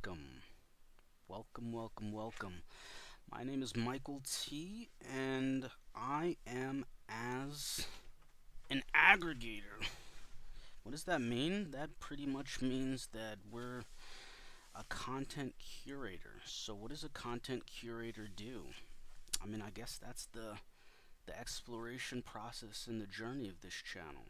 welcome. Welcome. My name is Michael T, and I am as an aggregator. What does that mean? That pretty much means that we're a content curator. So, what does a content curator do? I guess that's the exploration process and the journey of this channel.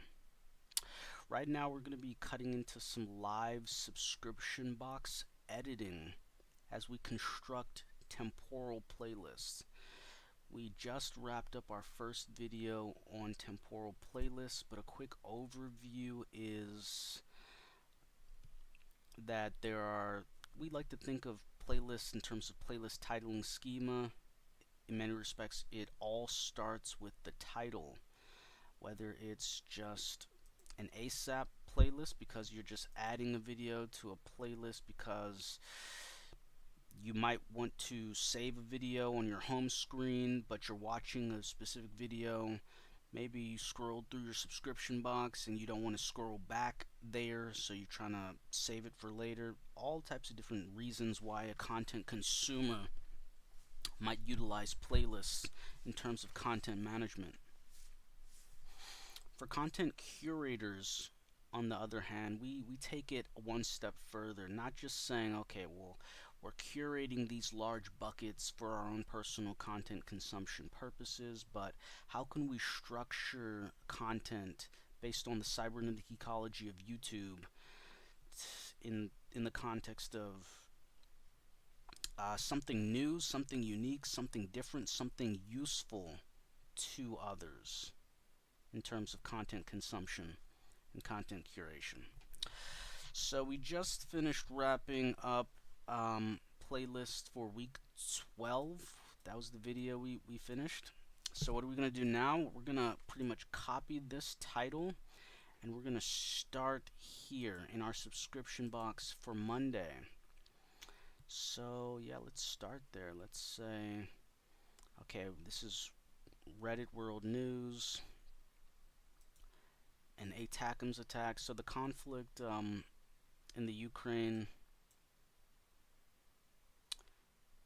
Right now, we're going to be cutting into some live subscription box editing as we construct temporal playlists. We just wrapped up our first video on temporal playlists, but a quick overview is that we like to think of playlists in terms of playlist titling schema. In many respects, it all starts with the title, whether it's just an ASAP playlist because you're just adding a video to a playlist because you might want to save a video on your home screen, but you're watching a specific video. Maybe you scrolled through your subscription box and you don't want to scroll back there, so you're trying to save it for later. All types of different reasons why a content consumer might utilize playlists in terms of content management. For content curators, on the other hand, we take it one step further, not just saying, okay, well, we're curating these large buckets for our own personal content consumption purposes, but how can we structure content based on the cybernetic ecology of YouTube in the context of something new, something unique, something different, something useful to others in terms of content consumption and content curation. So we just finished wrapping up playlist for week 12. That was the video we finished. So what are we going to do now? We're going to pretty much copy this title and we're going to start here in our subscription box for Monday. So yeah, let's start there. Let's say, okay, this is Reddit World News, an ATACMS attack. So the conflict in the Ukraine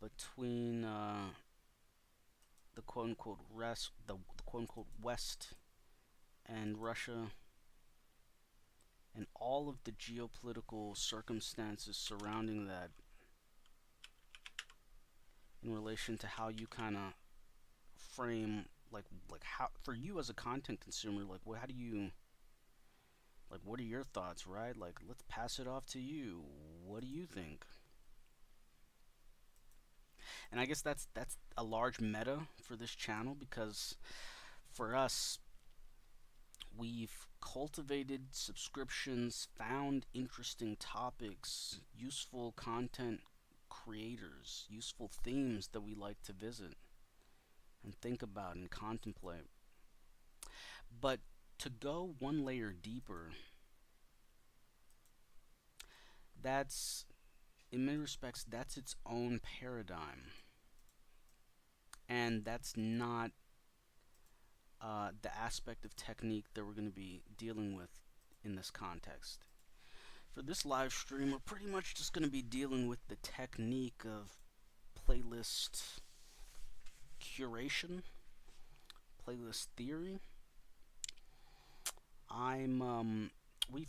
between the quote-unquote West and Russia, and all of the geopolitical circumstances surrounding that in relation to how you kind of frame like how for you as a content consumer, like how do you, like, what are your thoughts, right? Like, let's pass it off to you. What do you think? And I guess that's a large meta for this channel, because for us, we've cultivated subscriptions, found interesting topics, useful content creators, useful themes that we like to visit and think about and contemplate. But to go one layer deeper, that's, in many respects, that's its own paradigm. And that's not the aspect of technique that we're going to be dealing with in this context. For this live stream, we're pretty much just going to be dealing with the technique of playlist curation, playlist theory. We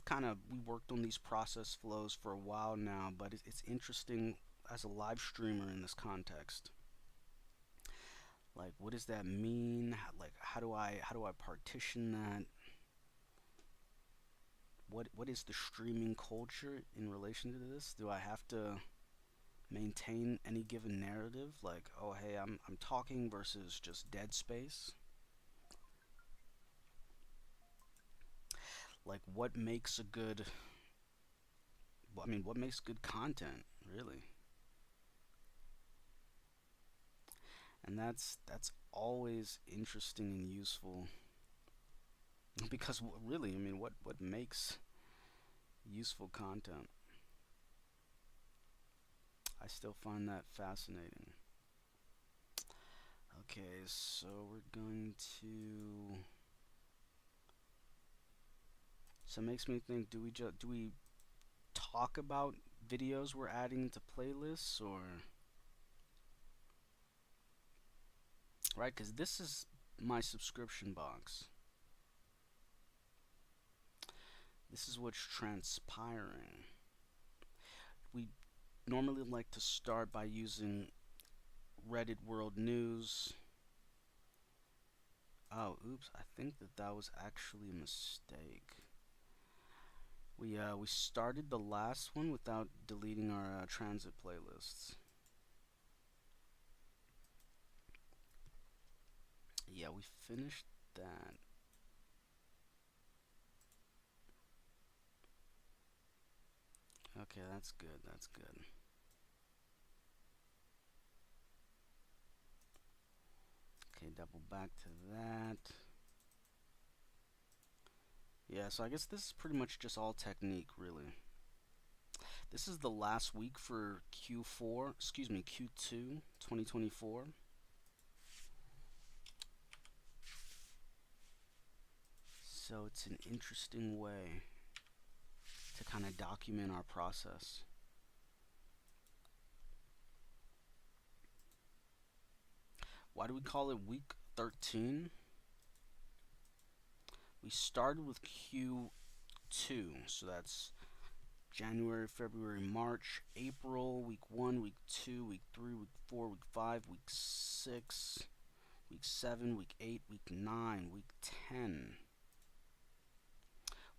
worked on these process flows for a while now, but it's interesting as a live streamer in this context. Like, what does that mean? Like, how do I partition that? What is the streaming culture in relation to this? Do I have to maintain any given narrative? Like, oh hey, I'm talking versus just dead space. Like, what makes a good, what makes good content, really? And that's always interesting and useful, because really, what makes useful content? I still find that fascinating. Okay, so we're going to. So it makes me think: do we talk about videos we're adding to playlists, or right? Because this is my subscription box. This is what's transpiring. We normally like to start by using Reddit World News. Oh, oops! I think that was actually a mistake. We started the last one without deleting our transit playlists. Yeah, we finished that. Okay, that's good. That's good. Okay, double back to that. Yeah, so I guess this is pretty much just all technique, really. This is the last week for Q4, excuse me, Q2 2024. So it's an interesting way to kind of document our process. Why do we call it week 13? We started with Q2, so that's January, February, March, April, week 1, week 2, week 3, week 4, week 5, week 6, week 7, week 8, week 9, week 10,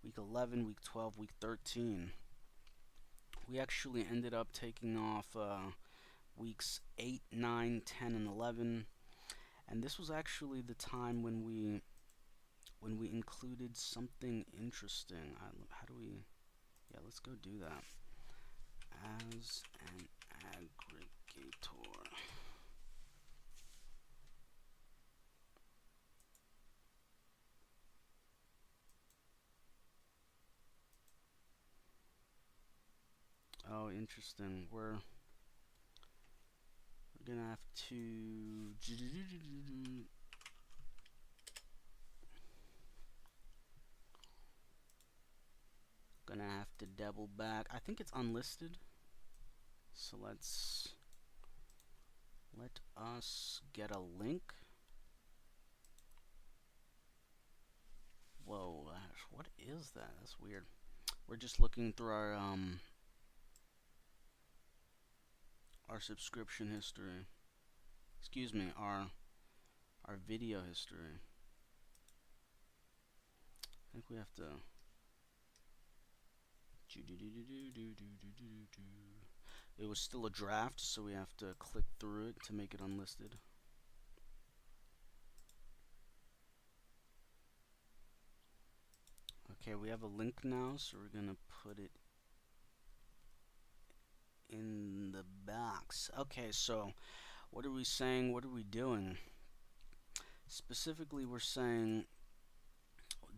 week 11, week 12, week 13. We actually ended up taking off weeks 8, 9, 10, and 11. And this was actually the time when we included something interesting. How do we? Yeah, let's go do that. As an aggregator. Oh, interesting. We're gonna have to double back. I think it's unlisted. So let us get a link. Whoa, what is that? That's weird. We're just looking through our subscription history. Excuse me, our video history. I think we have to. It was still a draft, so we have to click through it to make it unlisted. Okay, we have a link now, so we're gonna put it in the box. Okay, so what are we saying? What are we doing? Specifically, we're saying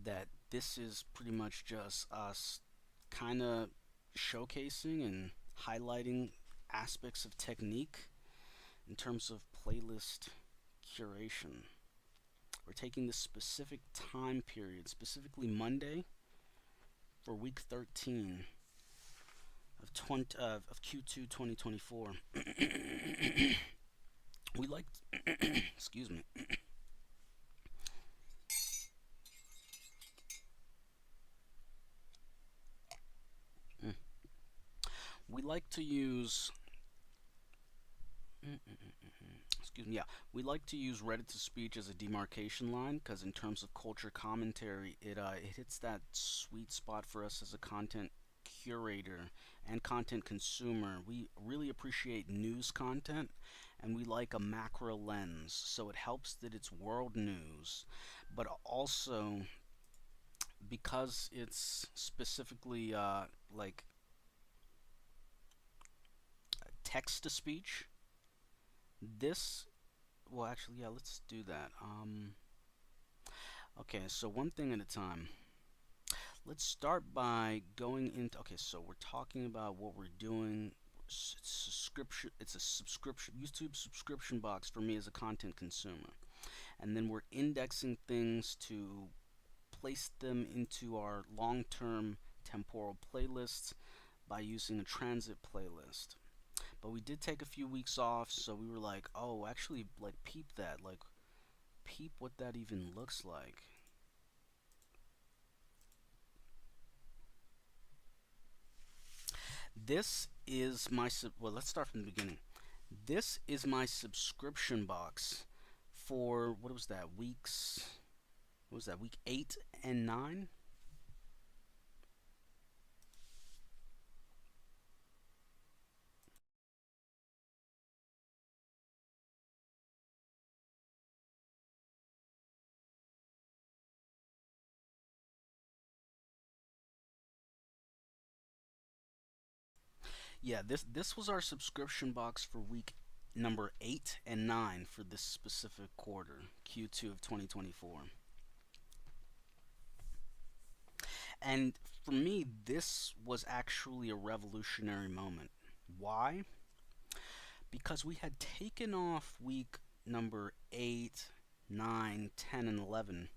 that this is pretty much just us kind of showcasing and highlighting aspects of technique in terms of playlist curation. We're taking this specific time period, specifically Monday, for week 13 of Q2 2024. We like, excuse me. We like to use excuse me, yeah, we like to use Reddit to speech as a demarcation line because in terms of culture commentary, it hits that sweet spot for us as a content curator and content consumer. We really appreciate news content and we like a macro lens, so it helps that it's world news, but also because it's specifically like text to speech. This, well, actually, yeah, let's do that. Okay, so one thing at a time. Let's start by going into. Okay, so we're talking about what we're doing. Subscription. It's a subscription YouTube subscription box for me as a content consumer, and then we're indexing things to place them into our long-term temporal playlists by using a transit playlist. But we did take a few weeks off, so we were like, oh, actually, like, peep that. Like, peep what that even looks like. This is my well, let's start from the beginning. This is my subscription box for what was that? Weeks What was that? Week 8 and 9? Yeah, this was our subscription box for week number 8 and 9 for this specific quarter, Q2 of 2024. And for me, this was actually a revolutionary moment. Why? Because we had taken off week number 8, 9, 10, and 11.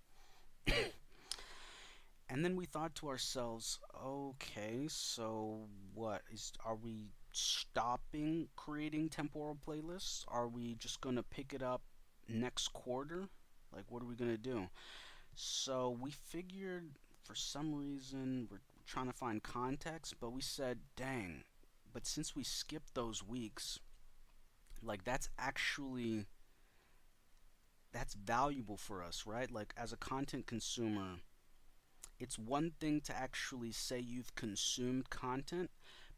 And then we thought to ourselves, okay, so what is are we stopping creating temporal playlists? Are we just going to pick it up next quarter? Like what are we going to do? So we figured for some reason we're trying to find context, but we said, dang, but since we skipped those weeks, like that's valuable for us, right? Like as a content consumer, it's one thing to actually say you've consumed content,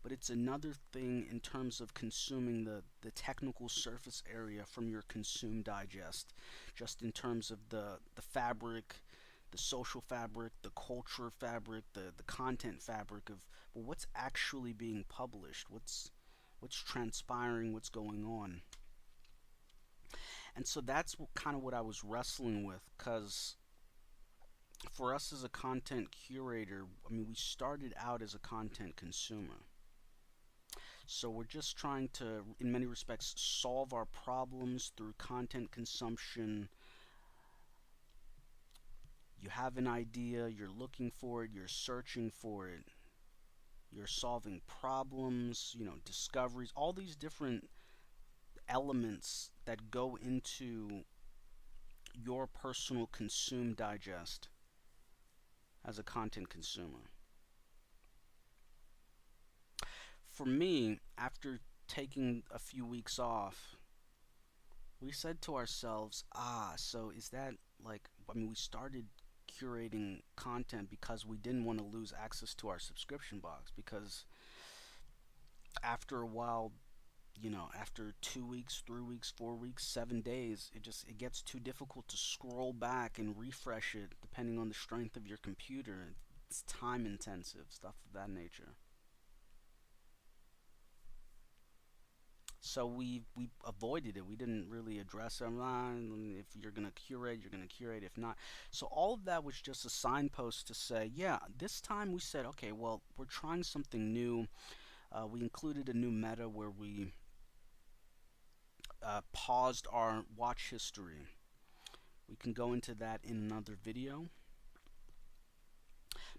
but it's another thing in terms of consuming the technical surface area from your consume digest, just in terms of the fabric, the social fabric, the culture fabric, the content fabric of well, what's actually being published, what's transpiring, what's going on. And so that's kind of what I was wrestling with, because for us as a content curator, I mean, we started out as a content consumer. So we're just trying to, in many respects, solve our problems through content consumption. You have an idea, you're looking for it, you're searching for it, you're solving problems, discoveries, all these different elements that go into your personal consume digest as a content consumer. For me, after taking a few weeks off, we said to ourselves, so is that like, I mean, we started curating content because we didn't want to lose access to our subscription box. Because after a while, after 2 weeks, 3 weeks, 4 weeks, 7 days, it gets too difficult to scroll back and refresh it depending on the strength of your computer. It's time intensive, stuff of that nature. So we avoided it. We didn't really address it. If you're gonna curate, you're gonna curate. If not, so all of that was just a signpost to say, yeah. This time we said, okay, well, we're trying something new. We included a new meta where we paused our watch history. We can go into that in another video.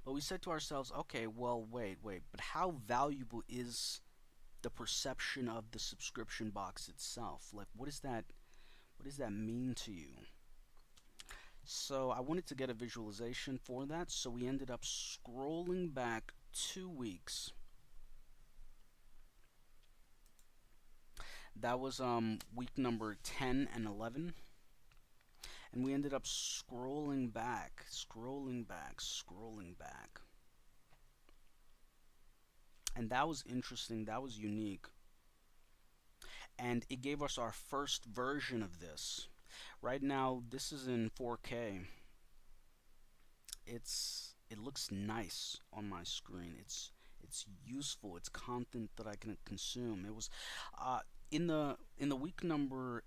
But we said to ourselves, okay, well, wait. But how valuable is the perception of the subscription box itself? Like, what does that mean to you? So I wanted to get a visualization for that. So we ended up scrolling back 2 weeks. That was week number 10 and 11. And we ended up scrolling back, scrolling back, scrolling back. And that was interesting. That was unique. And it gave us our first version of this. Right now, this is in 4K. It looks nice on my screen. It's useful. It's content that I can consume. It was uh, in the week number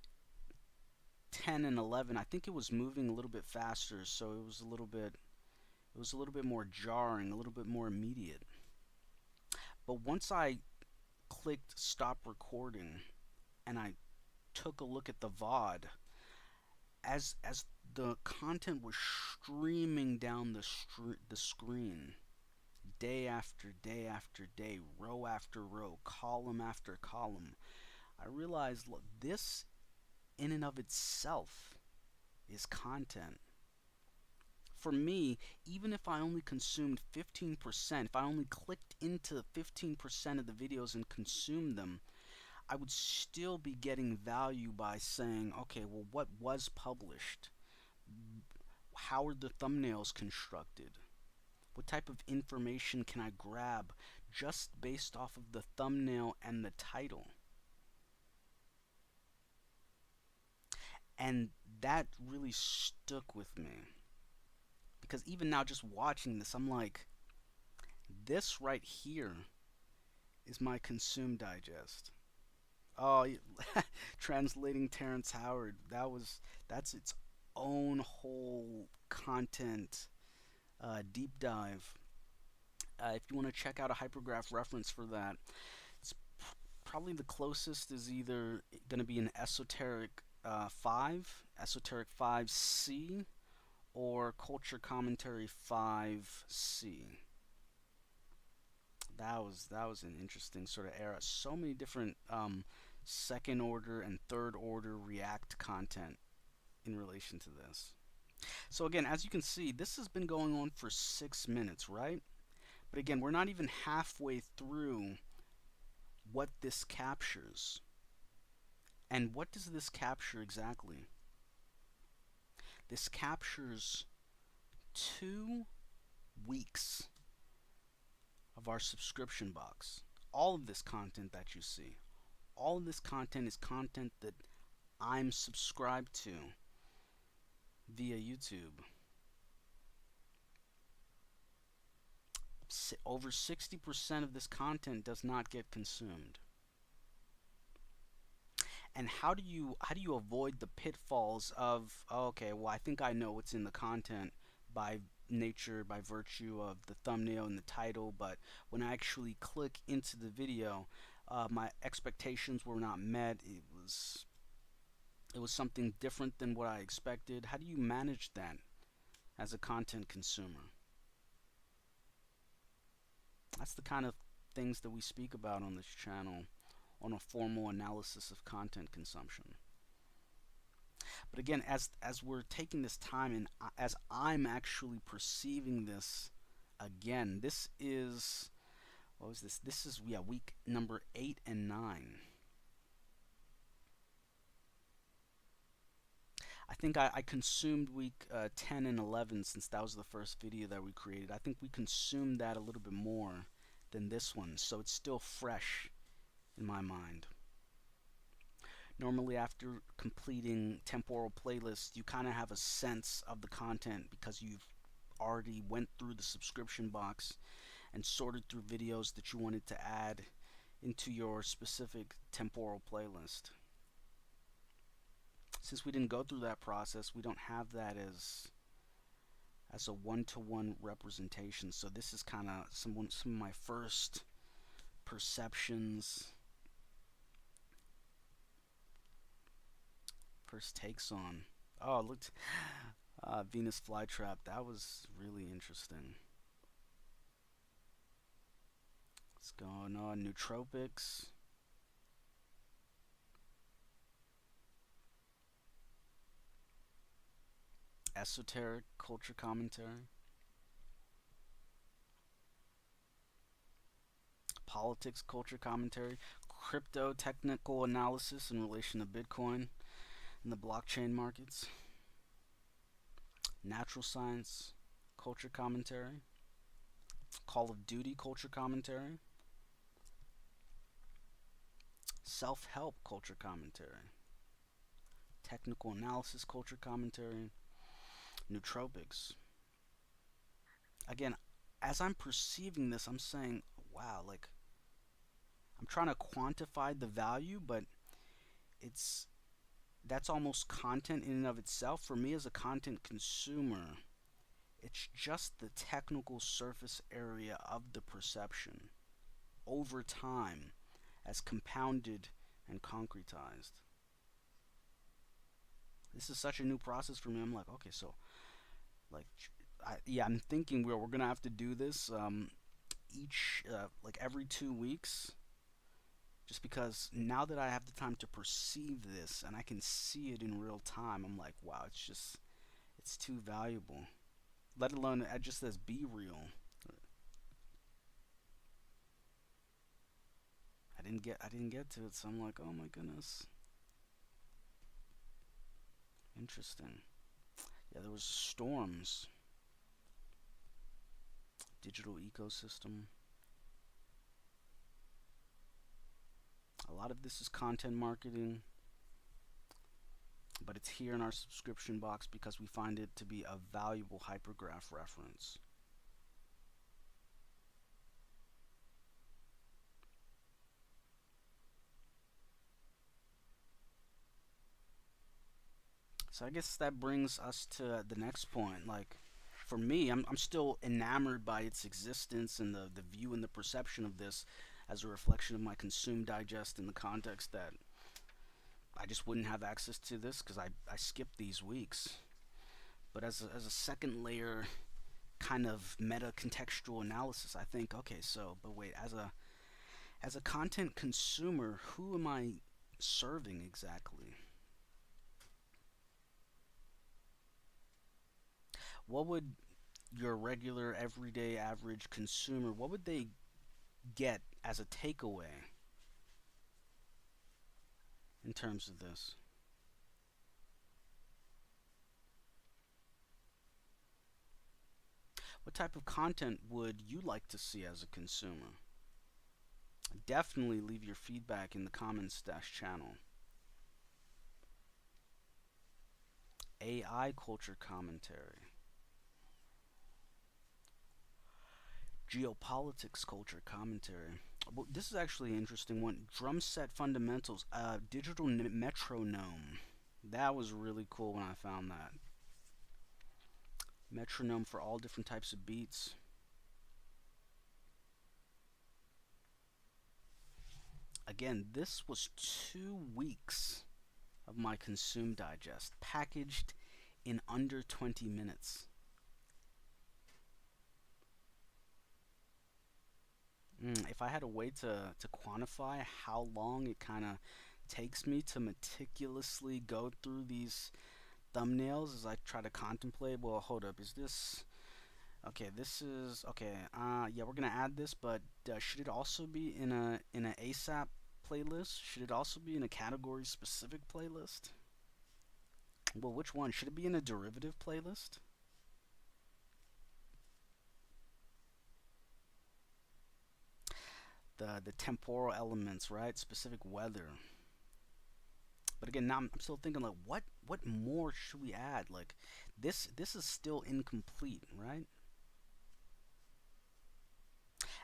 10 and 11. I think it was moving a little bit faster, so it was a little bit more jarring, a little bit more immediate. But once I clicked stop recording and I took a look at the VOD, as the content was streaming down the screen, day after day after day, row after row, column after column, I realized, look, this in and of itself is content. For me, even if I only consumed 15%, if I only clicked into 15% of the videos and consumed them, I would still be getting value by saying, okay, well, what was published? How are the thumbnails constructed? What type of information can I grab just based off of the thumbnail and the title? And that really stuck with me. Because even now, just watching this, I'm like, this right here is my consume digest. Oh, translating Terrence Howard. That's its own whole content deep dive. If you want to check out a hypergraph reference for that, it's probably the closest is either going to be an Esoteric 5, Esoteric 5C, or Culture Commentary 5C. That was an interesting sort of era. So many different second order and third order React content in relation to this. So again, as you can see, this has been going on for 6 minutes, right? But again, we're not even halfway through what this captures. And what does this capture exactly? This captures 2 weeks of our subscription box. All of this content that you see, all of this content is content that I'm subscribed to via YouTube. Over 60% of this content does not get consumed. And how do you avoid the pitfalls of, oh, okay, well, I think I know what's in the content by nature, by virtue of the thumbnail and the title, but when I actually click into the video, my expectations were not met. It was something different than what I expected. How do you manage that as a content consumer? That's the kind of things that we speak about on this channel on a formal analysis of content consumption. But again, as we're taking this time and as I'm actually perceiving this again, this is, what was this? This is, yeah, week number 8 and 9. I think I consumed week 10 and 11 since that was the first video that we created. I think we consumed that a little bit more than this one, so it's still fresh in my mind. Normally after completing temporal playlists, you kind of have a sense of the content because you've already went through the subscription box and sorted through videos that you wanted to add into your specific temporal playlist. Since we didn't go through that process, we don't have that as a one-to-one representation. So this is kind of some of my first perceptions, first takes on. Oh, look, Venus Flytrap. That was really interesting. What's going on? Nootropics. Esoteric culture commentary. Politics culture commentary. Crypto technical analysis in relation to Bitcoin and the blockchain markets. Natural science culture commentary. Call of Duty culture commentary. Self-help culture commentary. Technical analysis culture commentary. Nootropics. Again, as I'm perceiving this, I'm saying, wow, like, I'm trying to quantify the value, but that's almost content in and of itself. For me as a content consumer, it's just the technical surface area of the perception over time as compounded and concretized. This is such a new process for me. I'm like, okay, so like, yeah, I'm thinking we're gonna have to do this. like every 2 weeks, just because now that I have the time to perceive this and I can see it in real time, I'm like, wow, it's too valuable. Let alone it just says be real. I didn't get to it, so I'm like, oh my goodness, interesting. Yeah, there was storms, digital ecosystem. A lot of this is content marketing, but it's here in our subscription box because we find it to be a valuable hypergraph reference. So I guess that brings us to the next point. Like, for me, I'm still enamored by its existence and the view and the perception of this as a reflection of my consume digest in the context that I just wouldn't have access to this because I skipped these weeks. But as a second layer kind of meta contextual analysis, I think, okay, so, but wait, as a content consumer, who am I serving exactly? What would your regular, everyday, average consumer, what would they get as a takeaway in terms of this? What type of content would you like to see as a consumer? Definitely leave your feedback in the comments dash channel. AI culture commentary. Geopolitics culture commentary. Well, this is actually an interesting one. Drum set fundamentals. Digital metronome. That was really cool when I found that. Metronome for all different types of beats. Again, this was 2 weeks of my consume digest, packaged in under 20 minutes. If I had a way to quantify how long it kind of takes me to meticulously go through these thumbnails as I try to contemplate, well, hold up, is this okay? This is okay. Yeah, we're gonna add this, but should it also be in a ASAP playlist? Should it also be in a category specific playlist? Well, which one? Should it be in a derivative playlist? The temporal elements, right? Specific weather. But again, now I'm still thinking like, what more should we add? Like, this is still incomplete, right?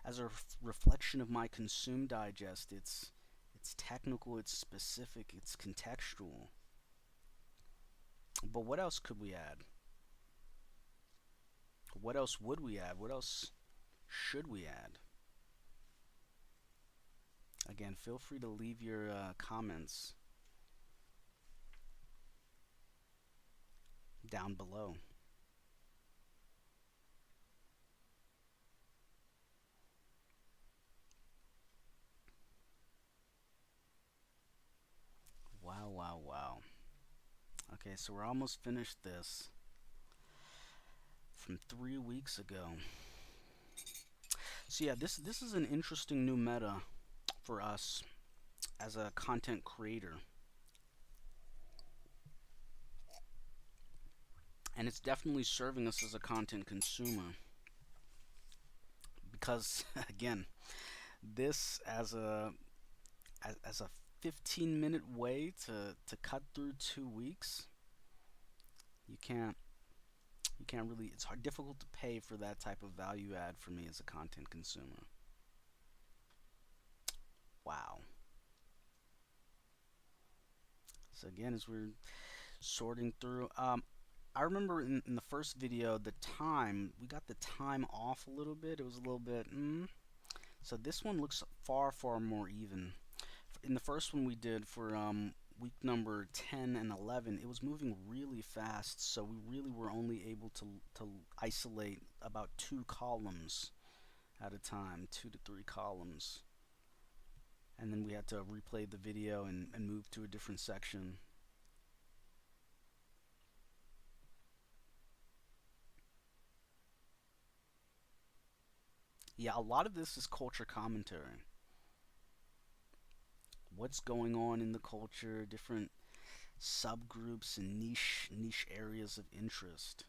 As a reflection of my consume digest, it's technical, it's specific, it's contextual. But what else could we add? What else would we add? What else should we add? Again, feel free to leave your comments down below. Wow, wow, wow. Okay, so we're almost finished this from 3 weeks ago. So yeah, this is an interesting new meta for us as a content creator. And it's definitely serving us as a content consumer because again, this as a 15-minute way to cut through 2 weeks, you can't you can't really, it's hard, difficult to pay for that type of value add for me as a content consumer. Wow. So again, as we're sorting through, I remember in the first video, the time, we got the time off a little bit. It was a little bit, So this one looks far, far more even. In the first one we did for week number 10 and 11, it was moving really fast, so we really were only able to isolate about 2 columns at a time, 2 to 3 columns. And then we had to replay the video and move to a different section. Yeah, a lot of this is culture commentary. What's going on in the culture, different subgroups and niche areas of interest.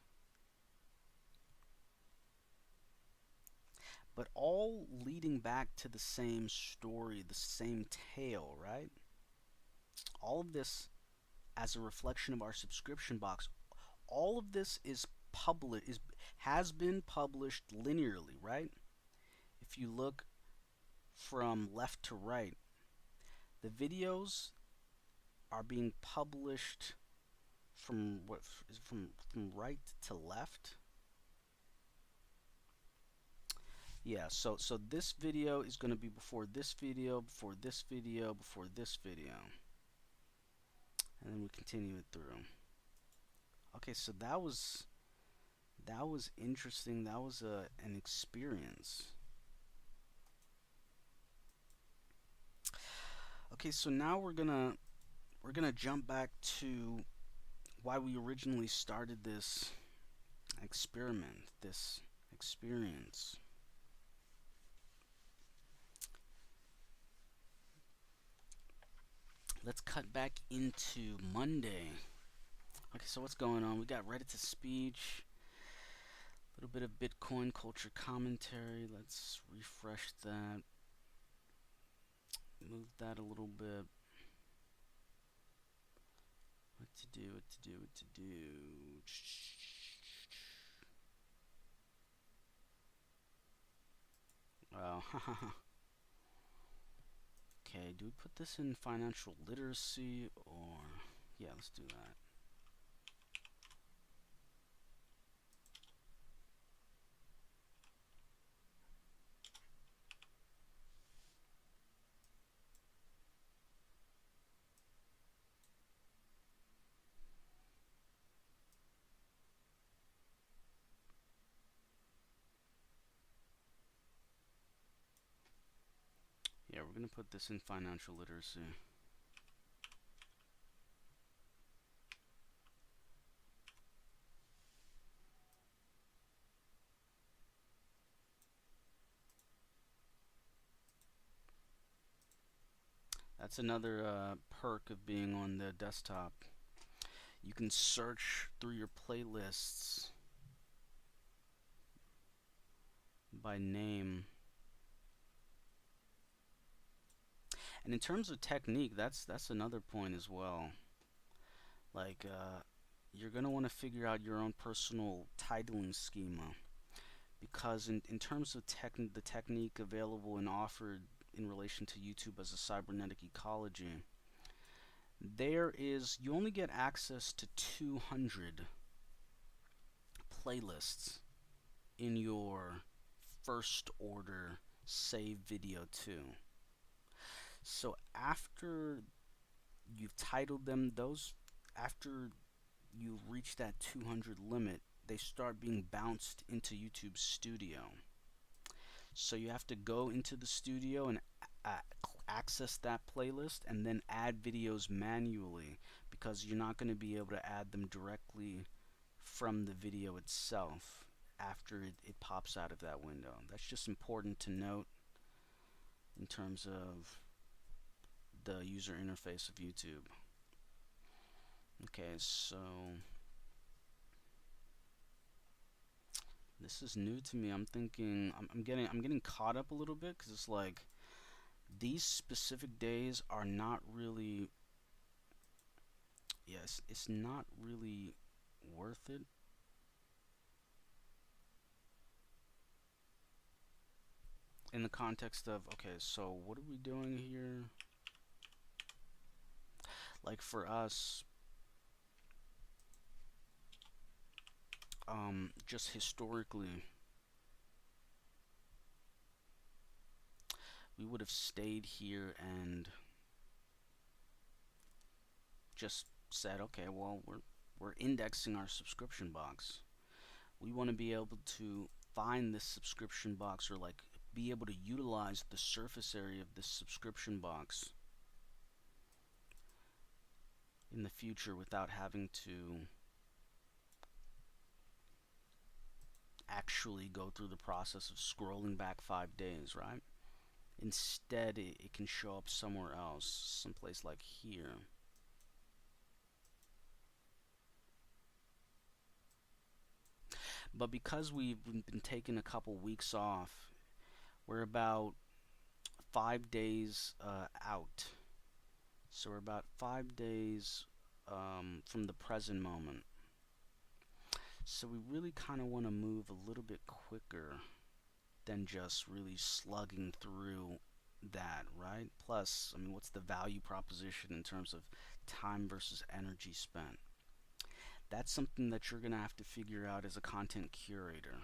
But all leading back to the same story, the same tale, right? All of this as a reflection of our subscription box. All of this is public is has been published linearly, right? If you look from left to right, the videos are being published from what is from right to left. Yeah, so this video is going to be before this video, before this video, before this video, and then we continue it through. Okay, so that was interesting. That was an experience. Okay, so now we're gonna jump back to why we originally started this experiment, this experience. Let's cut back into Monday. Okay, so what's going on? We got Reddit to speech, a little bit of Bitcoin culture commentary. Let's refresh that, move that a little bit. What to do, what to do, what to do. Oh, okay, do we put this in financial literacy or... Yeah, let's do that. Yeah, we're gonna put this in financial literacy. That's another perk of being on the desktop. You can search through your playlists by name. And in terms of technique, that's another point as well. Like, you're gonna want to figure out your own personal titling schema, because in terms of the technique available and offered in relation to YouTube as a cybernetic ecology, you only get access to 200 playlists in your first order save video to. So after you've titled them, after you reach that 200 limit, they start being bounced into YouTube Studio. So you have to go into the studio and access that playlist and then add videos manually, because you're not going to be able to add them directly from the video itself after it pops out of that window. That's just important to note in terms of the user interface of YouTube. Okay, so this is new to me. I'm thinking I'm getting caught up a little bit, because it's like these specific days are not really, yes, it's not really worth it. In the context of, okay, so what are we doing here? Like for us, just historically, we would have stayed here and just said, okay, well, we're indexing our subscription box. We want to be able to find this subscription box, or like be able to utilize the surface area of this subscription box in the future without having to actually go through the process of scrolling back 5 days, right? Instead, it can show up somewhere else, someplace like here. But because we've been taking a couple weeks off, we're about 5 days out. So we're about 5 days from the present moment. So we really kind of want to move a little bit quicker than just really slugging through that, right? Plus, I mean, what's the value proposition in terms of time versus energy spent? That's something that you're going to have to figure out as a content curator.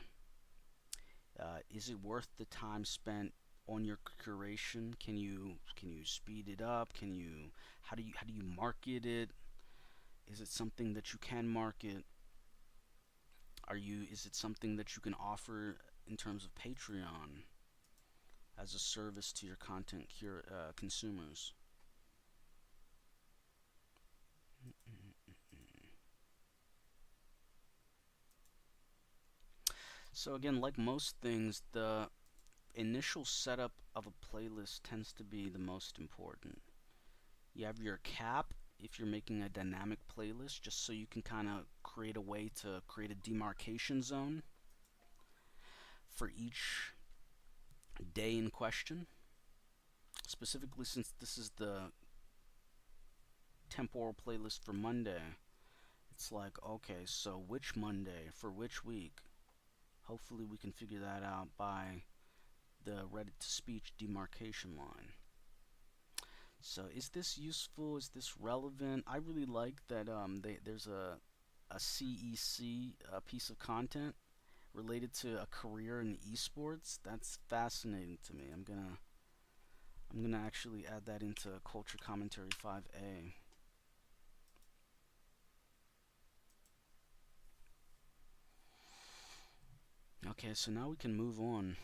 Is it worth the time spent on your curation? Can you speed it up? Can you how do you market it? Is it something that you can market? Is it something that you can offer in terms of Patreon as a service to your consumers? So again, like most things, the initial setup of a playlist tends to be the most important. You have your cap if you're making a dynamic playlist, just so you can kind of create a way to create a demarcation zone for each day in question. Specifically, since this is the temporal playlist for Monday, it's like, okay, so which Monday for which week? Hopefully, we can figure that out by the Reddit to speech demarcation line. So, is this useful? Is this relevant? I really like that there's a CEC piece of content related to a career in esports. That's fascinating to me. I'm gonna actually add that into Culture Commentary 5A. Okay, so now we can move on.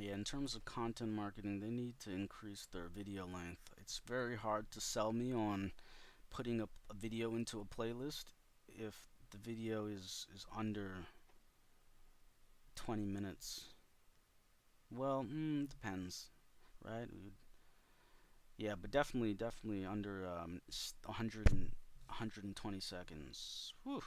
Yeah, in terms of content marketing, they need to increase their video length. It's very hard to sell me on putting a video into a playlist if the video is under 20 minutes. Well, depends, right? Yeah, but definitely under 120 seconds. Whew.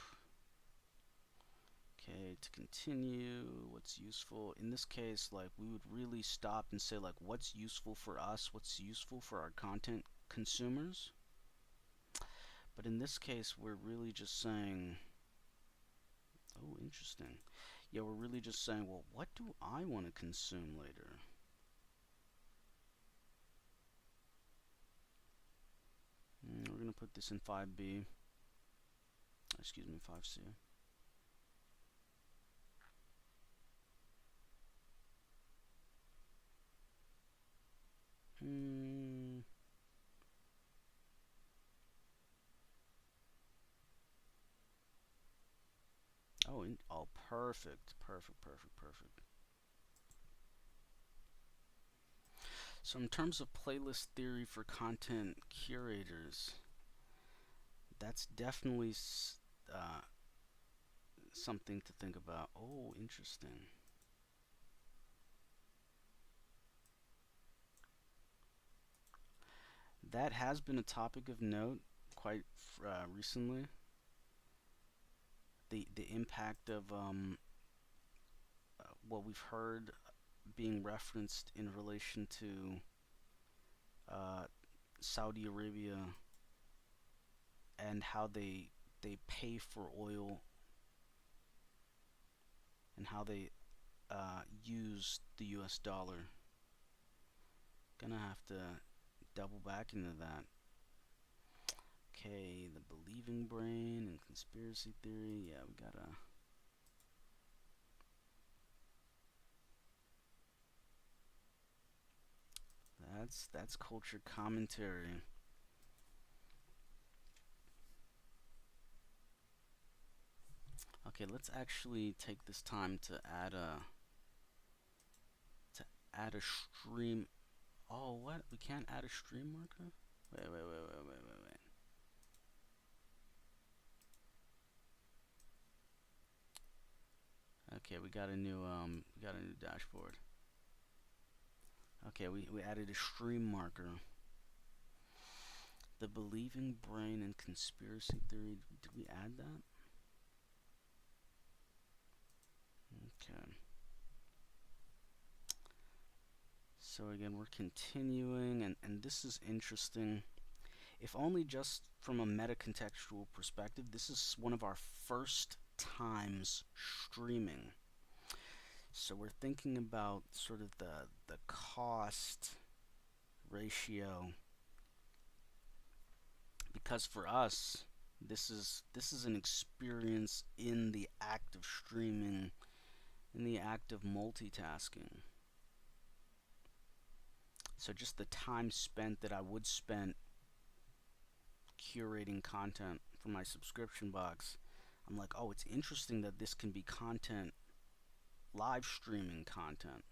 Okay, to continue, what's useful? In this case, like, we would really stop and say, like, what's useful for us? What's useful for our content consumers? But in this case, we're really just saying, oh, interesting. Yeah, we're really just saying, well, what do I want to consume later? We're going to put this in 5B. Excuse me, 5C. Oh, perfect. So in terms of playlist theory for content curators, that's definitely uh, something to think about. Oh, interesting. That has been a topic of note quite recently. The impact of what we've heard being referenced in relation to uh, Saudi Arabia and how they pay for oil and how they use the U.S. dollar. Gonna have to double back into that. Okay, the believing brain and conspiracy theory. Yeah, we gotta. That's culture commentary. Okay, let's actually take this time to add a stream. Oh, what? We can't add a stream marker? Wait. Okay, we got a new dashboard. Okay, we added a stream marker. The believing brain and conspiracy theory. Did we add that? Okay. So again, we're continuing, and this is interesting. If only just from a meta-contextual perspective, this is one of our first times streaming. So we're thinking about sort of the cost ratio, because for us, this is an experience in the act of streaming, in the act of multitasking. So just the time spent that I would spend curating content for my subscription box, I'm like, oh, it's interesting that this can be content, live streaming content.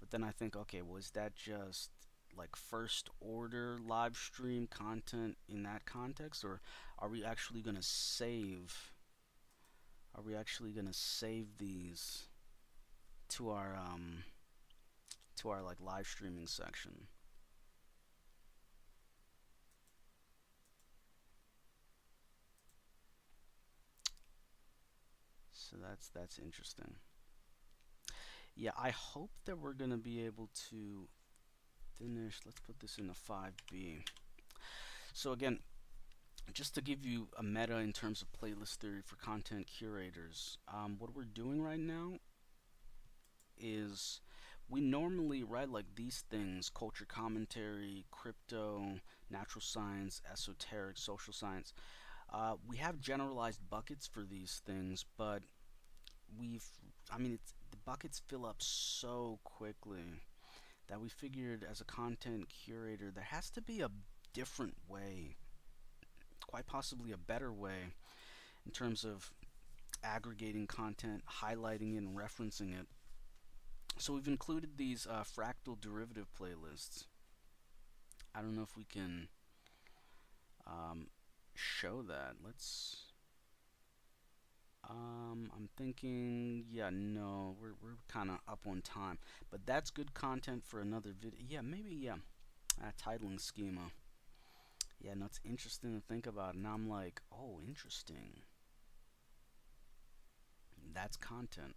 But then I think, okay, was that just like first order live stream content in that context, or are we actually going to save are we actually going to save these to our like live streaming section? So that's interesting. Yeah, I hope that we're going to be able to finish. Let's put this in a 5B. So again, just to give you a meta in terms of playlist theory for content curators, what we're doing right now is we normally write like these things: culture commentary, crypto, natural science, esoteric, social science. We have generalized buckets for these things, but we've, I mean, the buckets fill up so quickly that we figured as a content curator, there has to be a different way, quite possibly a better way, in terms of aggregating content, highlighting it, and referencing it. So we've included these fractal derivative playlists. I don't know if we can show that. I'm thinking, yeah, no, we're kind of up on time, but that's good content for another video. Yeah, maybe, yeah, titling schema. Yeah, no, it's interesting to think about. Now I'm like, oh, interesting. That's content.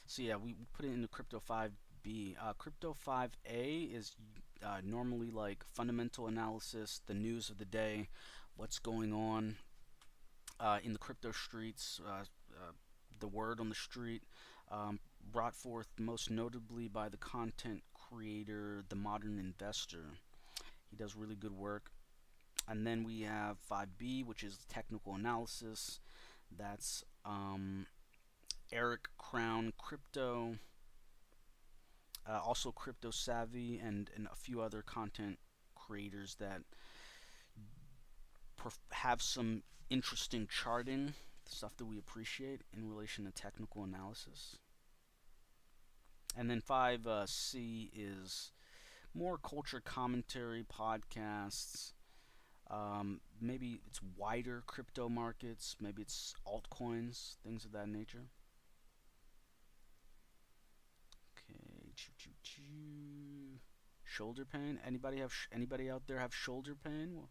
So yeah, we put it into Crypto 5B. Crypto 5A is normally like fundamental analysis, the news of the day, what's going on in the crypto streets, the word on the street, brought forth most notably by the content creator, the modern investor. He does really good work. And then we have 5B, which is technical analysis. That's Eric Crown Crypto, also Crypto Savvy, and a few other content creators that have some interesting charting, stuff that we appreciate in relation to technical analysis. And then 5C is more culture commentary podcasts. Maybe it's wider crypto markets, maybe it's altcoins, things of that nature. Okay, shoulder pain. Anybody out there have shoulder pain? Well,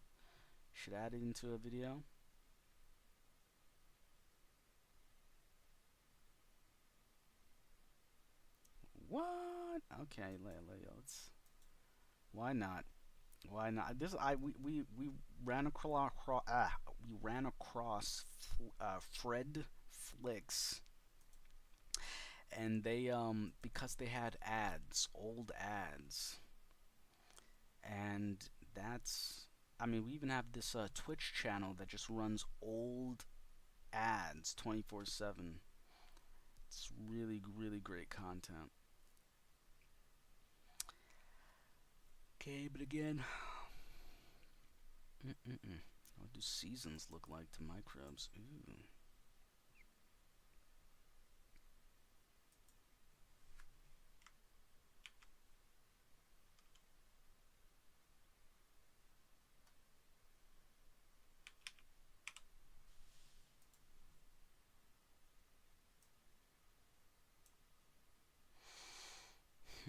should add it into a video. What? Okay, let's. Why not? Why not? This I we ran across we ran across Fred Flicks, and they because they had ads, old ads, and that's, I mean, we even have this Twitch channel that just runs old ads 24/7. It's really great content. Okay, but again, what do seasons look like to microbes? Ooh.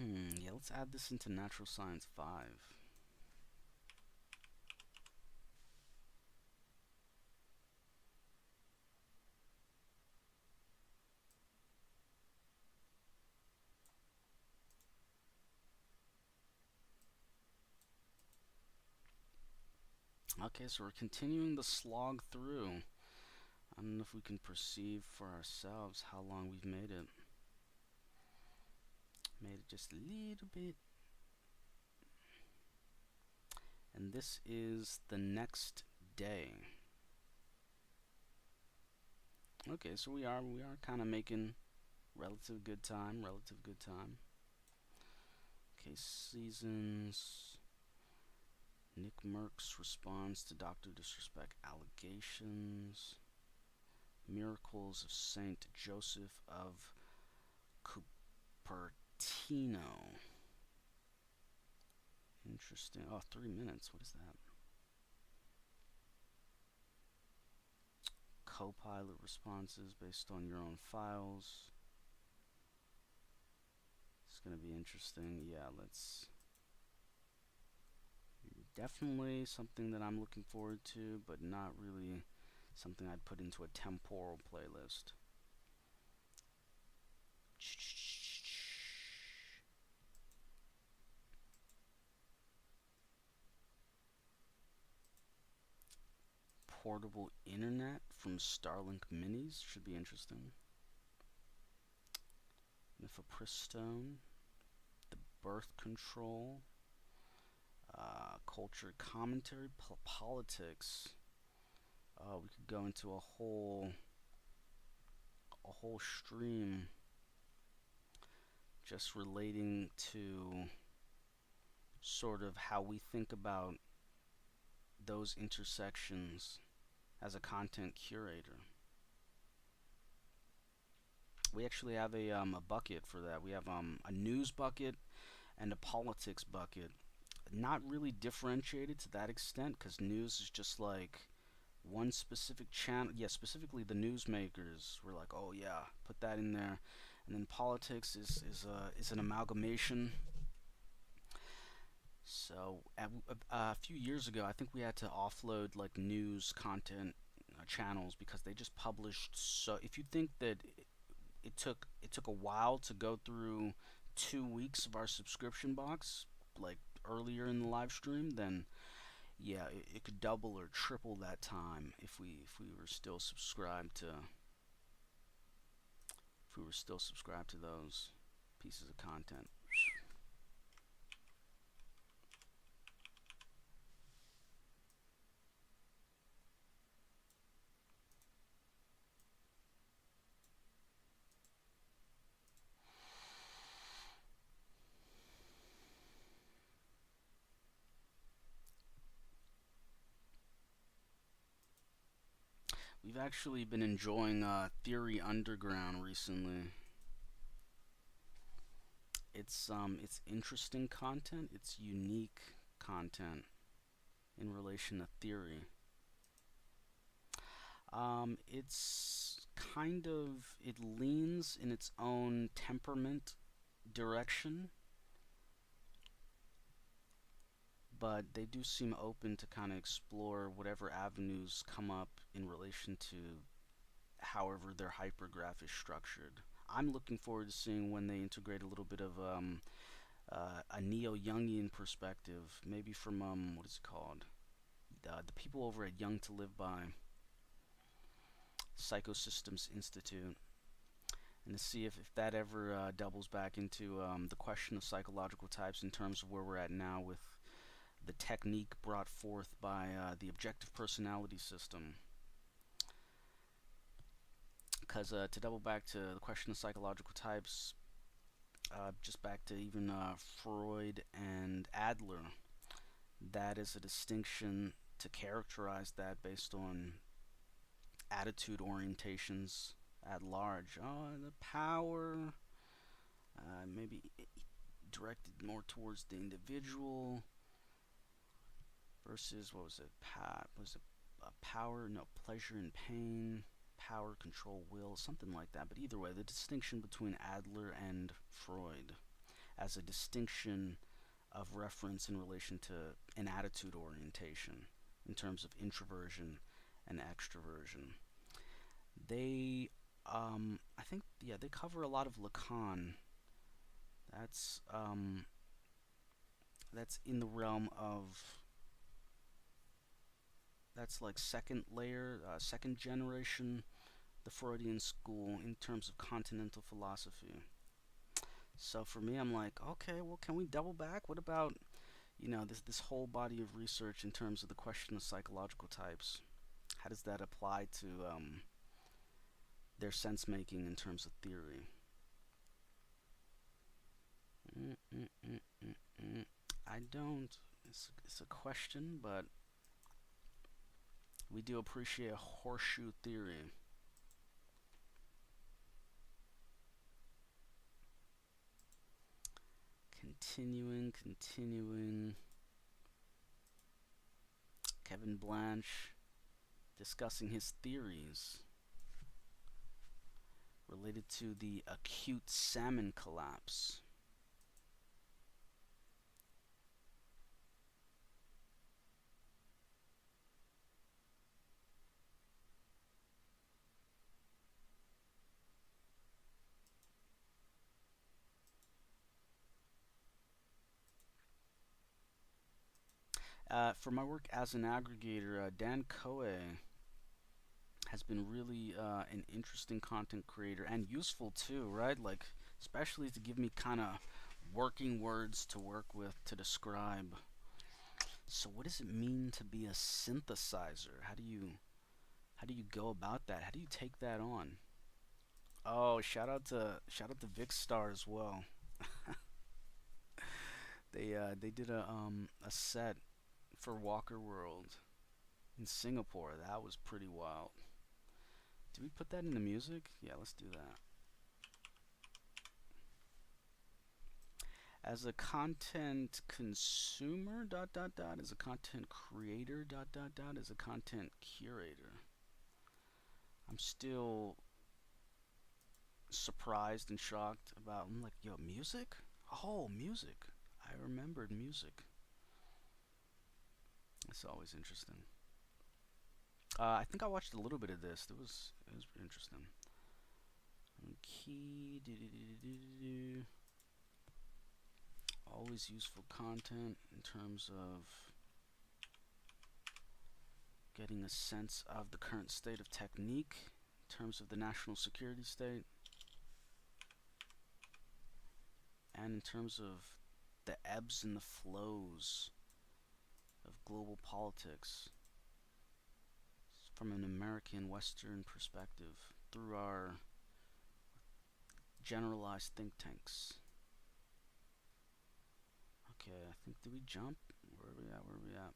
Yeah, let's add this into Natural Science 5. Okay, so we're continuing the slog through. I don't know if we can perceive for ourselves how long we've made it. Made it just a little bit. And this is the next day. Okay, so we are kind of making relative good time, relative good time. Okay, seasons. Nick Merckx responds to Dr. Disrespect allegations. Miracles of Saint Joseph of Cupertino. Interesting. Oh, 3 minutes. What is that? Copilot responses based on your own files. It's going to be interesting. Yeah, let's. Definitely something that I'm looking forward to, but not really something I'd put into a temporal playlist. Portable internet from Starlink Minis should be interesting. Mifepristone, the birth control, culture commentary, politics. We could go into a whole stream just relating to sort of how we think about those intersections as a content curator. We actually have a bucket for that. We have a news bucket and a politics bucket. Not really differentiated to that extent because news is just like one specific channel. Yeah, specifically the newsmakers were like, oh yeah, put that in there. And then politics is an amalgamation. So a few years ago, I think we had to offload like news content channels because they just published. So if you think that it took a while to go through 2 weeks of our subscription box, like earlier in the live stream, then yeah, it could double or triple that time if we were still subscribed to those pieces of content. We've actually been enjoying Theory Underground recently. It's interesting content. It's unique content in relation to theory. It's kind of it leans in its own temperament direction, but they do seem open to kind of explore whatever avenues come up in relation to however their hypergraph is structured. I'm looking forward to seeing when they integrate a little bit of a neo-Jungian perspective, maybe from what is it called? The people over at Young to Live By, Psychosystems Institute, and to see if that ever doubles back into the question of psychological types in terms of where we're at now with the technique brought forth by the objective personality system. Because to double back to the question of psychological types, just back to even Freud and Adler, That is a distinction to characterize that based on attitude orientations at large. Oh, the power, maybe directed more towards the individual versus what was it? Was it power? No, pleasure and pain. Power, control, will, something like that. But either way, the distinction between Adler and Freud as a distinction of reference in relation to an attitude orientation in terms of introversion and extroversion. They, I think, yeah, they cover a lot of Lacan. That's um, that's in the realm of that's like second layer, second generation, the Freudian school in terms of continental philosophy. So for me, I'm like, okay, well, can we double back? What about this whole body of research in terms of the question of psychological types? How does that apply to their sense making in terms of theory? Mm, mm, mm, mm, mm. I don't. It's a question, but we do appreciate horseshoe theory. Continuing. Kevin Blanche discussing his theories related to the acute salmon collapse. For my work as an aggregator, Dan Coe has been really an interesting content creator and useful too, right? Like, especially to give me kind of working words to work with to describe. So, what does it mean to be a synthesizer? How do you go about that? How do you take that on? Oh, shout out to Vic Star as well. They did a set for Walker World in Singapore. That was pretty wild. Did we put that in the music? Yeah, let's do that. As a content consumer, dot dot dot, as a content creator, dot dot dot, as a content curator. I'm still surprised and shocked about. I'm like, yo, music? Oh, music. I remembered music. It's always interesting. I think I watched a little bit of this. It was pretty interesting. Key. Always useful content in terms of getting a sense of the current state of technique, in terms of the national security state, and in terms of the ebbs and the flows of global politics from an American Western perspective through our generalized think tanks. Okay, I think, did we jump? Where are we at? Where are we at?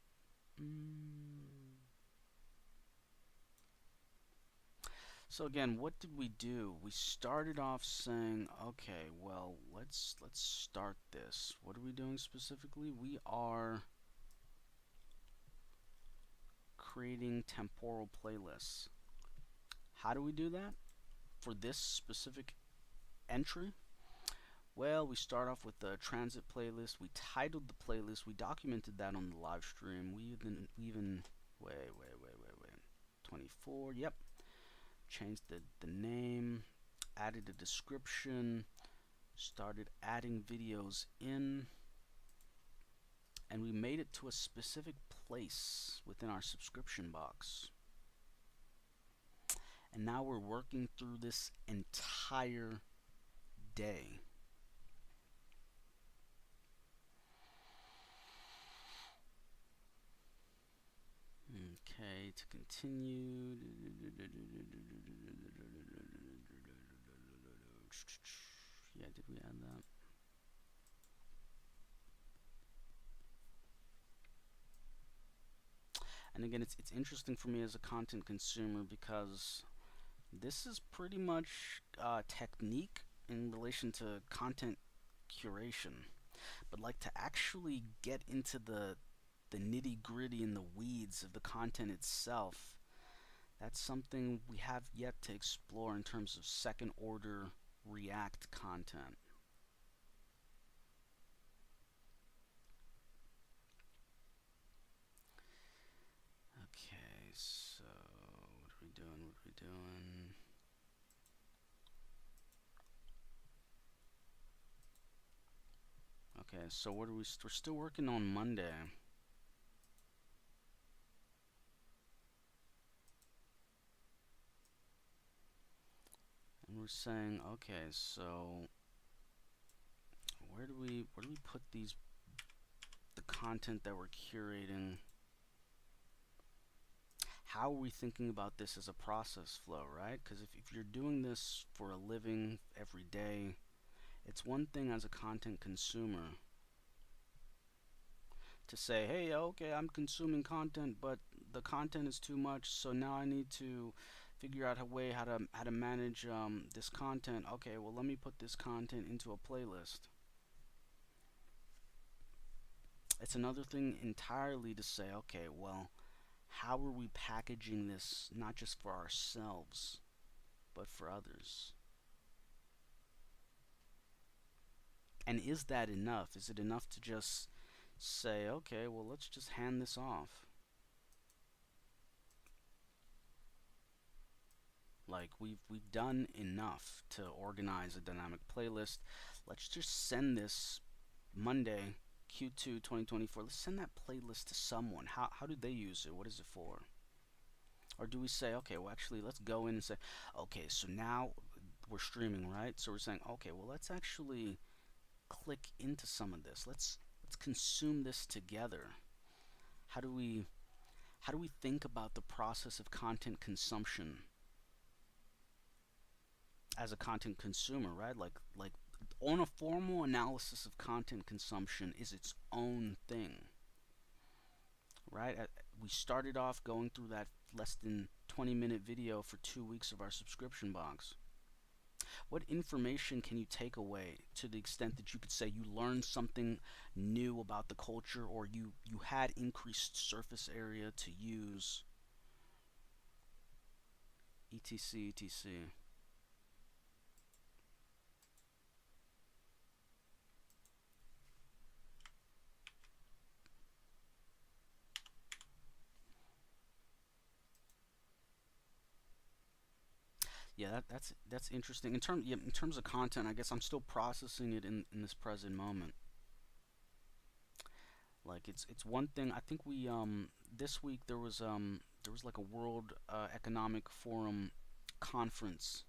So again, what did we do? We started off saying, okay, well, let's start this. What are we doing specifically? We are creating temporal playlists. How do we do that? For this specific entry? Well, we start off with the transit playlist. We titled the playlist. We documented that on the live stream. We even wait. 24. Yep. Changed the name, added a description, started adding videos in, and we made it to a specific place within our subscription box. And now we're working through this entire day. Okay, to continue. Yeah, did we add that? And again, it's interesting for me as a content consumer because this is pretty much technique in relation to content curation. But like to actually get into the nitty gritty and the weeds of the content itself, that's something we have yet to explore in terms of second order React content. Okay, so what are we doing? What are we doing? Okay, so what are we? We're still working on Monday, and we're saying, okay, so where do we put these the content that we're curating? How are we thinking about this as a process flow, right? Because if you're doing this for a living every day, it's one thing as a content consumer to say, hey, okay, I'm consuming content, but the content is too much, so now I need to figure out a way how to manage this content. Okay, well, let me put this content into a playlist. It's another thing entirely to say, okay, well, how are we packaging this not just for ourselves, but for others? And is that enough? Is it enough to just say, okay, well, let's just hand this off? Like we've done enough to organize a dynamic playlist. Let's just send this Monday, Q2 2024. Let's send that playlist to someone. How do they use it? What is it for? Or do we say, okay, well, actually, let's go in and say, okay, so now we're streaming, right? So we're saying, okay, well, let's actually click into some of this. Let's consume this together. How do we how do we think about the process of content consumption as a content consumer, right? Like on a formal analysis of content consumption is its own thing, right? We started off going through that less than 20-minute video for 2 weeks of our subscription box. What information can you take away to the extent that you could say you learned something new about the culture, or you had increased surface area to use, etc, etc? Yeah, that's interesting. In terms of content, I guess I'm still processing it in this present moment. Like it's one thing. I think we this week there was like a World Economic Forum conference,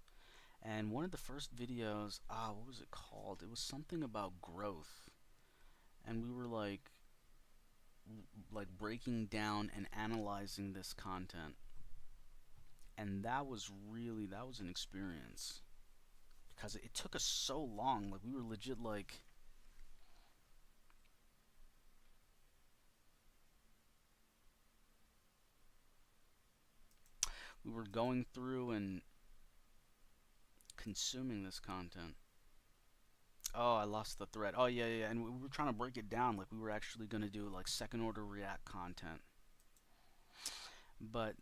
and one of the first videos, what was it called? It was something about growth, and we were like breaking down and analyzing this content, and that was an experience because it took us so long. Like we were legit like we were going through and consuming this content. Oh, I lost the thread. Oh yeah, yeah, and we were trying to break it down. Like we were actually gonna do like second order React content, but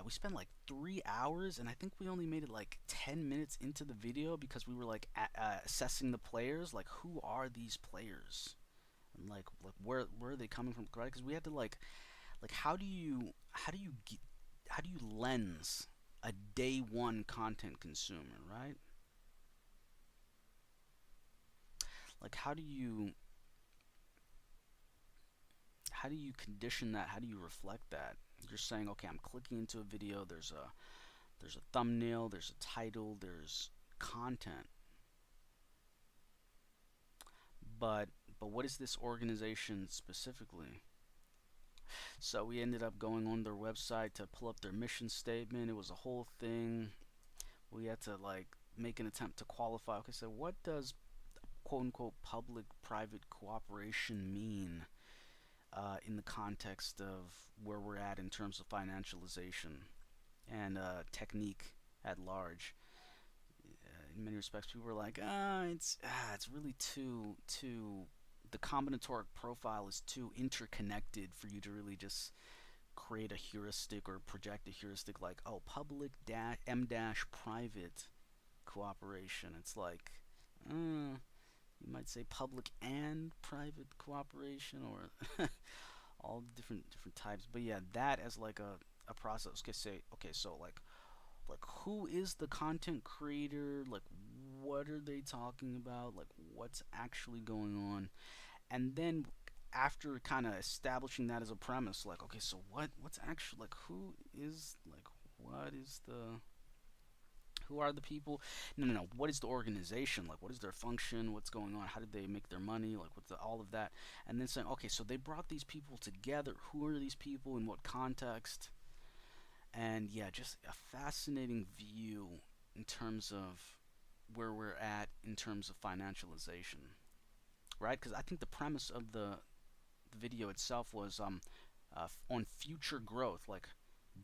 we spent like 3 hours, and I think we only made it like 10 minutes into the video because we were like assessing the players. Like, who are these players? And like where are they coming from? Right? Because we had to like how do you lens a day one content consumer, right? Like how do you condition that? How do you reflect that? You're saying, okay, I'm clicking into a video. There's a thumbnail. There's a title. There's content. But but what is this organization specifically? So we ended up going on their website to pull up their mission statement. It was a whole thing. We had to like make an attempt to qualify. Okay, so what does quote unquote public private cooperation mean? in the context of where we're at in terms of financialization and technique at large. In many respects, people were like, it's really too. The combinatoric profile is too interconnected for you to really just create a heuristic or project a heuristic like, oh, public dash m dash private cooperation. It's like, you might say public and private cooperation, or all different types. But yeah, that as like a process. Okay, so like who is the content creator? Like what are they talking about? Like what's actually going on? And then after kind of establishing that as a premise, like okay, so what's actually like who is like what is the who are the people? No. What is the organization? Like, what is their function? What's going on? How did they make their money? Like, what's all of that? And then saying, okay, so they brought these people together. Who are these people? In what context? And yeah, just a fascinating view in terms of where we're at in terms of financialization, right? Because I think the premise of the video itself was on future growth, like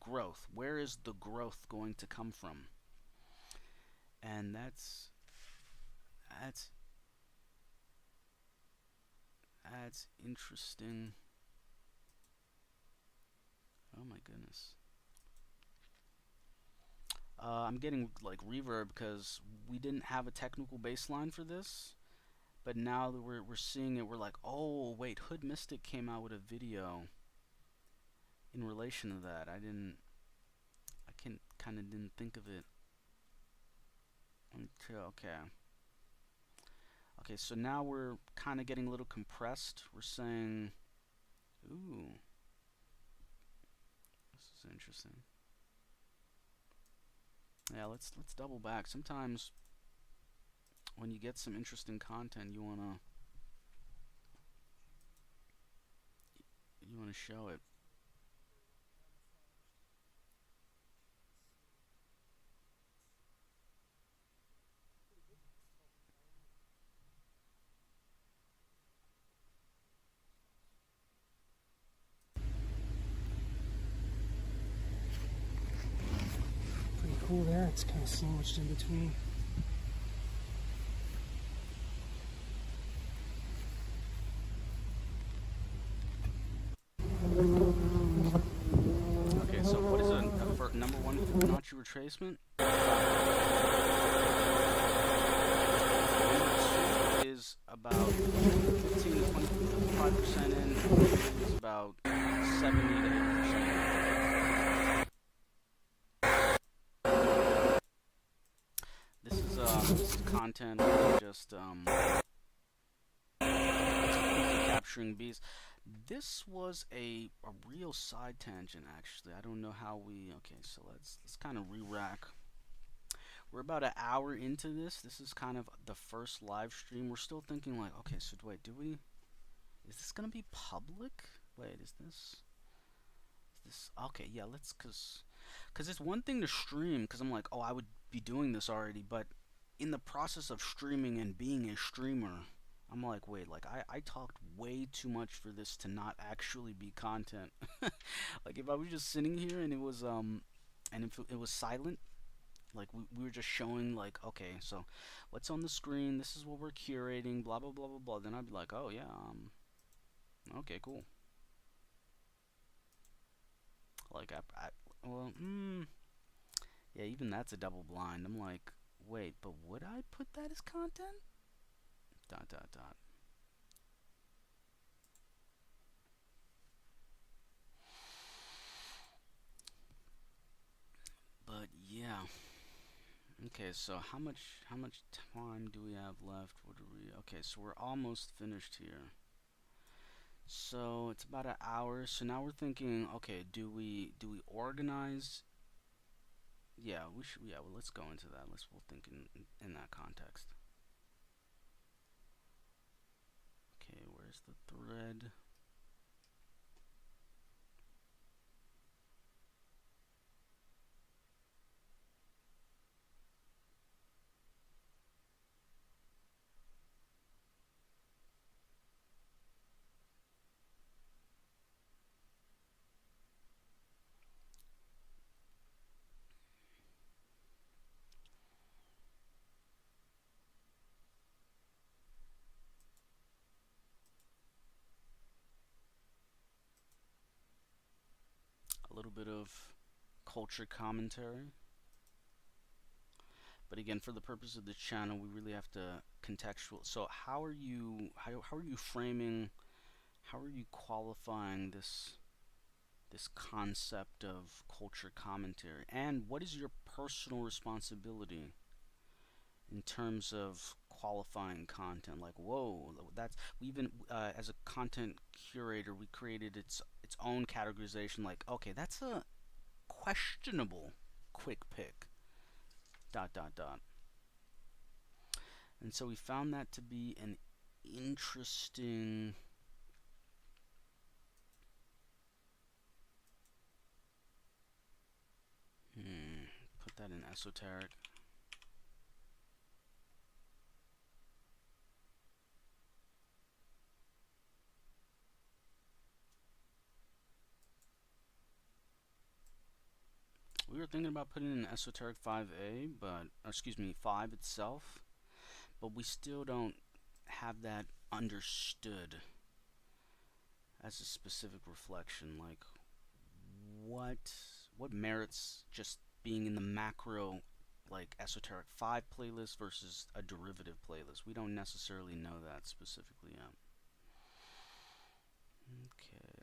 growth. Where is the growth going to come from? And that's that's interesting. Oh my goodness. I'm getting like reverb because we didn't have a technical baseline for this, but now that we're seeing it, we're like, oh wait, Hood Mystic came out with a video in relation to that. I can kind of didn't think of it until okay. So now we're kind of getting a little compressed. We're saying, ooh, this is interesting. Yeah, let's double back. Sometimes when you get some interesting content, you wanna show it. Pretty cool there. It's kind of sandwiched in between. Okay, so what is a number one Fibonacci retracement? Number two is about 15 to 25% in. Is about 70 to 80%. This is content just capturing bees. This was a real side tangent actually. I don't know how we okay, so let's kind of re-rack. We're about an hour into this. This is kind of the first live stream. We're still thinking like, okay, so wait, is this gonna be public? Wait, is this okay, yeah, let's cause it's one thing to stream, cause I'm like, oh, I would be doing this already, but in the process of streaming and being a streamer, I'm like, wait, like I talked way too much for this to not actually be content. Like if I was just sitting here and it was and if it was silent, like we were just showing like, okay, so what's on the screen, this is what we're curating, blah blah blah blah blah, then I'd be like, oh yeah, okay, cool. Like well, yeah, even that's a double blind. I'm like, wait, but would I put that as content? Dot dot dot. But yeah. Okay, so how much time do we have left? What do we okay, so we're almost finished here. So it's about an hour. So now we're thinking, okay, do we organize? Yeah, we should yeah, well let's go into that. We'll think in that context. Okay, where's the thread? little bit of culture commentary. But again, for the purpose of the channel, we really have to contextual. So how are you framing, how are you qualifying this concept of culture commentary, and what is your personal responsibility in terms of qualifying content? Like, whoa, that's we even as a content curator, we created its own categorization. Like, okay, that's a questionable quick pick. Dot dot dot. And so we found that to be an interesting. Put that in esoteric. We were thinking about putting in esoteric 5A, but excuse me, 5 itself, but we still don't have that understood as a specific reflection. Like, what what merits just being in the macro, like esoteric 5 playlist versus a derivative playlist? We don't necessarily know that specifically yet. Okay.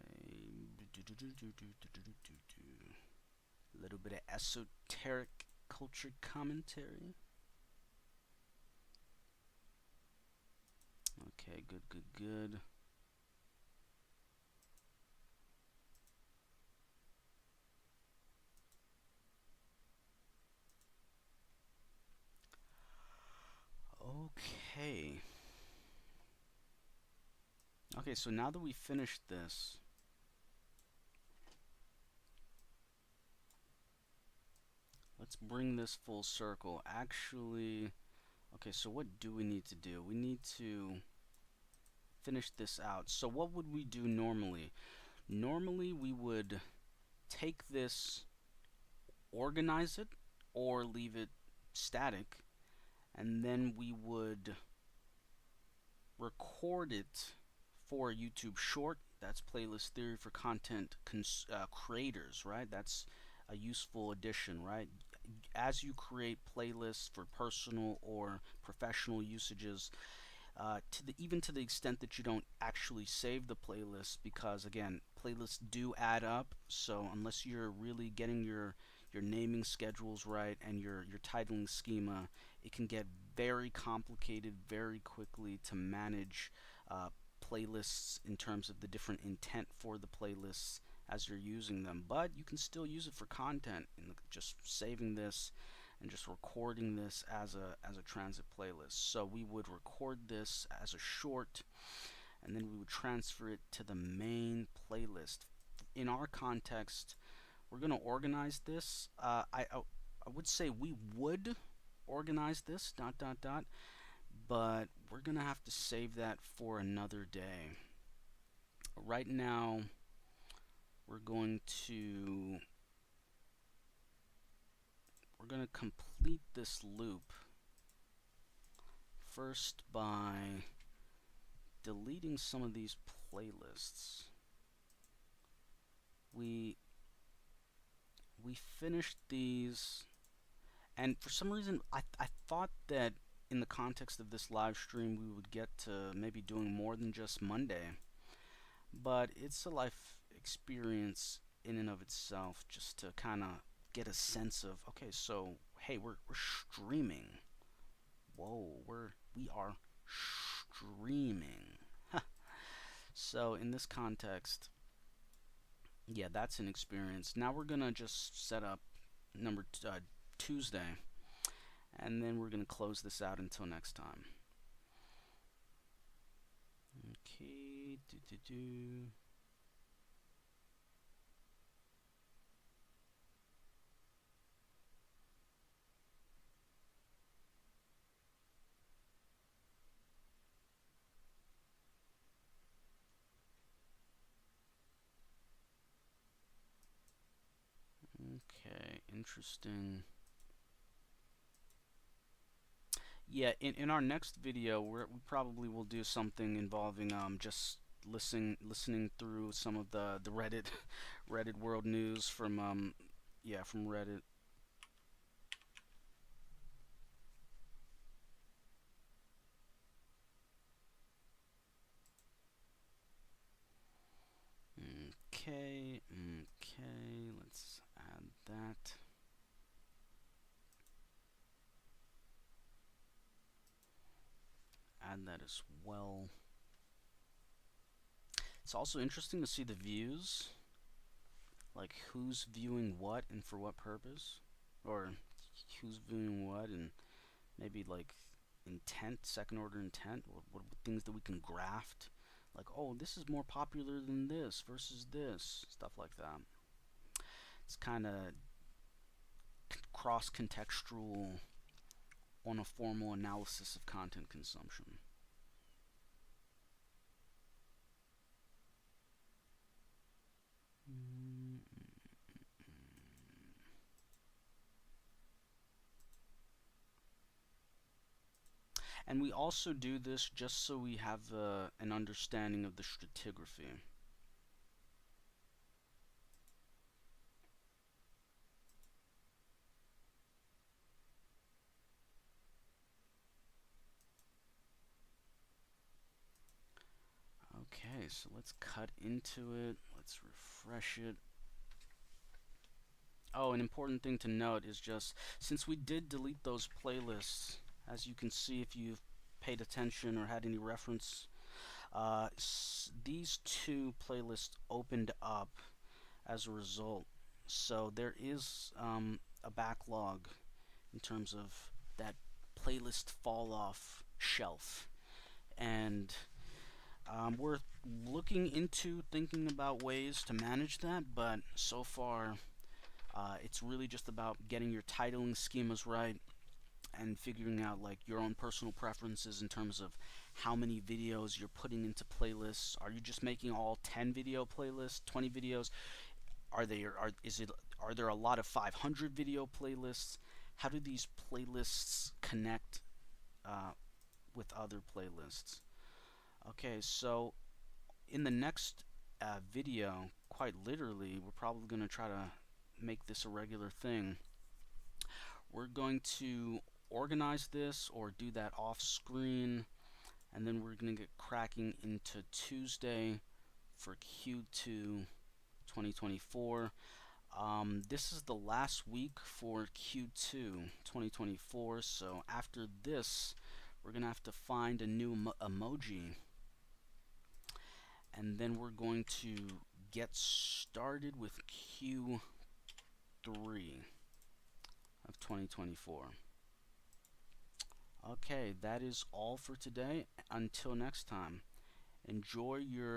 A little bit of esoteric culture commentary. Okay, good, good, good. Okay. Okay, so now that we finished this, let's bring this full circle. Actually, okay, so what do we need to do? We need to finish this out. So what would we do normally? Normally, we would take this, organize it, or leave it static, and then we would record it for a YouTube short. That's playlist theory for content creators, right? That's a useful addition, right? As you create playlists for personal or professional usages, even to the extent that you don't actually save the playlist, because again, playlists do add up. So unless you're really getting your naming schedules right and your titling schema, it can get very complicated very quickly to manage uh, playlists in terms of the different intent for the playlists as you're using them. But you can still use it for content, and just saving this and just recording this as a transit playlist. So we would record this as a short, and then we would transfer it to the main playlist. In our context, we're going to organize this. I would say we would organize this dot dot dot, but we're going to have to save that for another day. Right now, we're going to complete this loop first by deleting some of these playlists. We finished these, and for some reason I thought that in the context of this live stream we would get to maybe doing more than just Monday, but it's a life experience in and of itself just to kind of get a sense of, okay, so hey, we're streaming. Whoa, we are streaming. So in this context, yeah, that's an experience. Now we're gonna just set up Tuesday, and then we're gonna close this out until next time. Okay, do. Okay, interesting. Yeah, in our next video, we probably will do something involving just listening through some of the Reddit Reddit world news from yeah, from Reddit. Okay, okay, let's add that. Add that as well. It's also interesting to see the views, like who's viewing what and for what purpose, or who's viewing what, and maybe like intent, second order intent, what things that we can graft, like, oh, this is more popular than this versus this, stuff like that. It's kind of cross contextual on a formal analysis of content consumption. And we also do this just so we have an understanding of the stratigraphy. Okay, so let's cut into it. Let's refresh it. Oh, an important thing to note is just since we did delete those playlists, as you can see if you've paid attention or had any reference, these two playlists opened up as a result. So there is a backlog in terms of that playlist fall off shelf. And we're looking into thinking about ways to manage that, but so far it's really just about getting your titling schemas right and figuring out like your own personal preferences in terms of how many videos you're putting into playlists. Are you just making all 10 video playlists, 20 videos? Are there a lot of 500 video playlists? How do these playlists connect uh, with other playlists? Okay, so in the next video, quite literally, we're probably going to try to make this a regular thing. We're going to organize this or do that off screen, and then we're going to get cracking into Tuesday for Q2 2024. This is the last week for Q2 2024, so after this, we're going to have to find a new emoji, and then we're going to get started with Q3 of 2024. Okay, that is all for today. Until next time, enjoy your